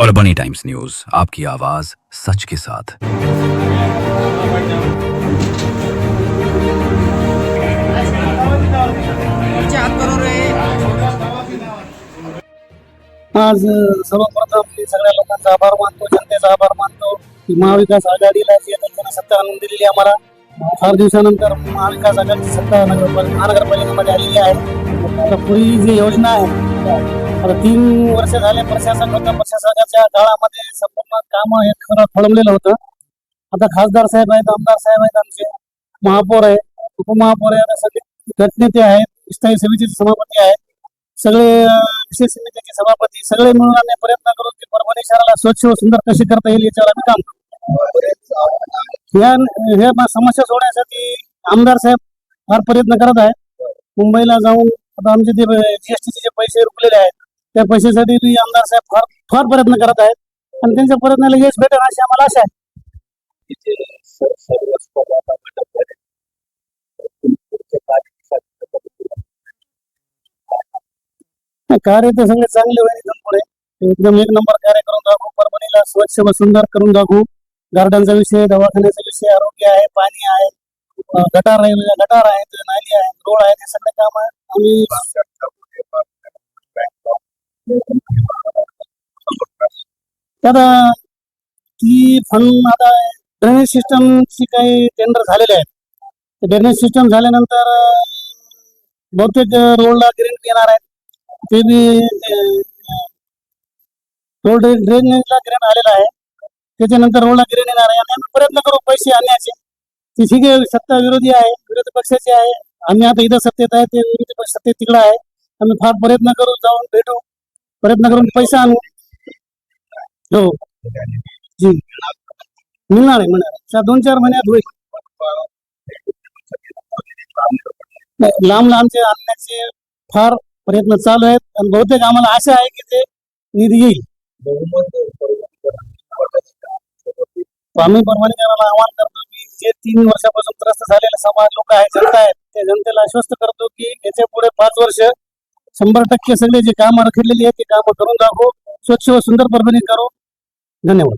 और बनी times news, आपकी आवाज सच के साथ। आज सर्वप्रथम मी सगळ्या लोकांचा आभार मानतो, जनतेचा आभार मानतो की महाविकास आघाडीला जी जनतेने सत्ता आणून दिलेली आम्हाला. फार दिवसानंतर महाविकास आघाडीची सत्ता महानगरपालिकेमध्ये आलेली आहे. आता पुढील जी योजना आहे, आता 3 वर्ष झाले प्रशासक होतं. प्रशासकाच्या काळामध्ये संपूर्ण काम हे खरं खोळंबलेलं होतं. आता खासदार साहेब आहेत, आमदार साहेब आहेत, आमचे महापौर आहे, उपमहापौर आहे, सगळे गटनेते आहेत, स्थायी समितीचे सभापती आहेत, सगळे विशेष समितीचे सभापती, सगळे मिळून आम्ही प्रयत्न करू की परभणी शहराला स्वच्छ व सुंदर कसे करता येईल याच्यावर आम्ही काम करू. ह्या समस्या सोडण्यासाठी आमदार साहेब फार प्रयत्न करत आहेत. मुंबईला जाऊन आता आमचे ते जीएसटीचे जे पैसे रुकलेले आहेत त्या पैशासाठी आमदार साहेब फार फार प्रयत्न करत आहेत आणि त्यांच्या प्रयत्नाला यश भेटेल अशी आम्हाला आशा आहे. कार्य तर सगळे चांगले होईल. एकदम पुढे एकदम 1 नंबर कार्य करून दाखवू. परभणीला स्वच्छ व सुंदर करून दाखवू. गार्डनचा विषय, दवाखान्याचा विषय, आरोग्य आहे, पाणी आहे, गटार आहेत, नाली आहेत, रोड आहेत, हे सगळे काम आम्ही आता ती फंड आता ड्रेनेज सिस्टमची काही टेंडर झालेले आहेत. ड्रेनेज सिस्टम झाल्यानंतर बहुतेक रोडला ग्रेन येणार आहेत. ते बी रोड ड्रेनेजला ग्रेन आलेला आहे. त्याच्यानंतर रोडला ग्रेन येणार आहे आणि आम्ही प्रयत्न करू पैसे आणण्याचे. ती ठीक आहे, सत्ता विरोधी आहे, विरोधी पक्षाची आहे. आम्ही आता इथं सत्तेत आहे, ते विरोधी पक्ष सत्तेत तिकडे आहे. आम्ही फार प्रयत्न करू, जाऊन भेटू, प्रयत्न करून पैसा आणू. हो जी, मिळणार आहे 2-4 महिन्यात होईल. लांब लांबचे आणण्याचे फार प्रयत्न चालू आहेत आणि बहुतेक आम्हाला आशा आहे की ते निधी येईल. आम्ही परभणीकरांना आवाहन करतो की जे 3 वर्षापासून त्रस्त झालेले समाज लोक आहेत, जनता आहेत, त्या जनतेला आश्वस्त करतो की याच्या पुढे 5 वर्ष 100% सगळे जे कामं रखडलेली आहेत ते कामं करून दाखवू. स्वच्छ व सुंदर परभणी करू. धन्यवाद.